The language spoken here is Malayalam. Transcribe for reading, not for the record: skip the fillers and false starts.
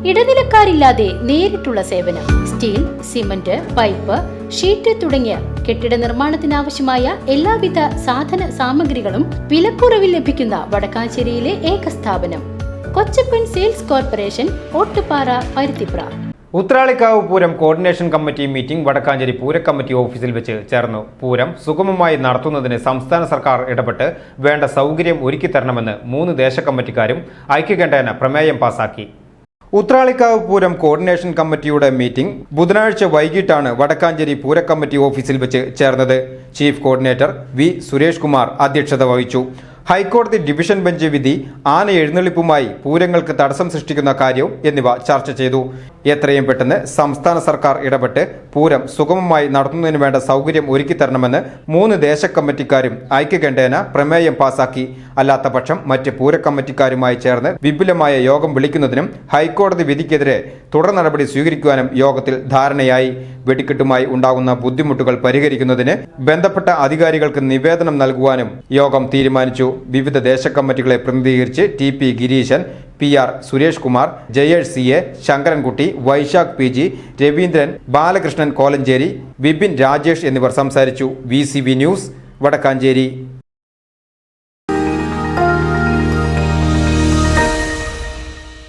ഇടനിലക്കാരില്ലാതെ നേരിട്ടുള്ള സേവനം. സ്റ്റീൽ, സിമന്റ്, പൈപ്പ്, ഷീറ്റ് തുടങ്ങിയ കെട്ടിട നിർമ്മാണത്തിനാവശ്യമായ എല്ലാവിധ സാധന സാമഗ്രികളും വിലക്കുറവിൽ ലഭിക്കുന്ന വടക്കാഞ്ചേരിയിലെ ഏക സ്ഥാപനം Kochappan sales corporation, Ottupara, Paruthipra. Uthralikavu Pooram coordination committee meeting Vadakkanchery പൂര കമ്മിറ്റി ഓഫീസിൽ വെച്ച് ചേർന്നു. പൂരം സുഗമമായി നടത്തുന്നതിന് സംസ്ഥാന സർക്കാർ ഇടപെട്ട് വേണ്ട സൗകര്യം ഒരുക്കിത്തരണമെന്ന് 3 ദേശകമ്മിറ്റിക്കാരും ഐക്യകണ്ഠേന പ്രമേയം പാസാക്കി. ഉത്രാളിക്കാവ് പൂരം കോർഡിനേഷൻ കമ്മിറ്റിയുടെ മീറ്റിംഗ് ബുധനാഴ്ച വൈകിട്ടാണ് വടക്കാഞ്ചേരി പൂര കമ്മിറ്റി ഓഫീസിൽ വെച്ച് ചേർന്നത്. Chief coordinator V Suresh Kumar അധ്യക്ഷത വഹിച്ചു. ഹൈക്കോടതി ഡിവിഷൻ ബെഞ്ച് വിധി, ആന എഴുന്നള്ളിപ്പുമായി പൂരങ്ങൾക്ക് തടസ്സം സൃഷ്ടിക്കുന്ന കാര്യം എന്നിവ ചർച്ച ചെയ്തു. എത്രയും പെട്ടെന്ന് സംസ്ഥാന സർക്കാർ ഇടപെട്ട് പൂരം സുഗമമായി നടത്തുന്നതിന് വേണ്ട സൗകര്യം ഒരുക്കിത്തരണമെന്ന് 3 ദേശകമ്മിറ്റിക്കാരും ഐക്യകണ്ഠേന പ്രമേയം പാസാക്കി. അല്ലാത്തപക്ഷം മറ്റ് പൂര കമ്മിറ്റിക്കാരുമായി ചേർന്ന് വിപുലമായ യോഗം വിളിക്കുന്നതിനും ഹൈക്കോടതി വിധിക്കെതിരെ തുടർ നടപടി സ്വീകരിക്കുവാനും യോഗത്തിൽ ധാരണയായി. വെടിക്കെട്ടുമായി ഉണ്ടാകുന്ന ബുദ്ധിമുട്ടുകൾ പരിഹരിക്കുന്നതിന് ബന്ധപ്പെട്ട അധികാരികൾക്ക് നിവേദനം നൽകുവാനും യോഗം തീരുമാനിച്ചു. വിവിധ ദേശകമ്മിറ്റികളെ പ്രതിനിധീകരിച്ച് TP Gireesan, PR Suresh Kumar, Jayesh CA, Sankarankutty, Vaishakh PG, Raveendran, Balakrishnan Kolenchery, Vipin Rajesh എന്നിവർ സംസാരിച്ചു. VCV news, Vadakkanchery.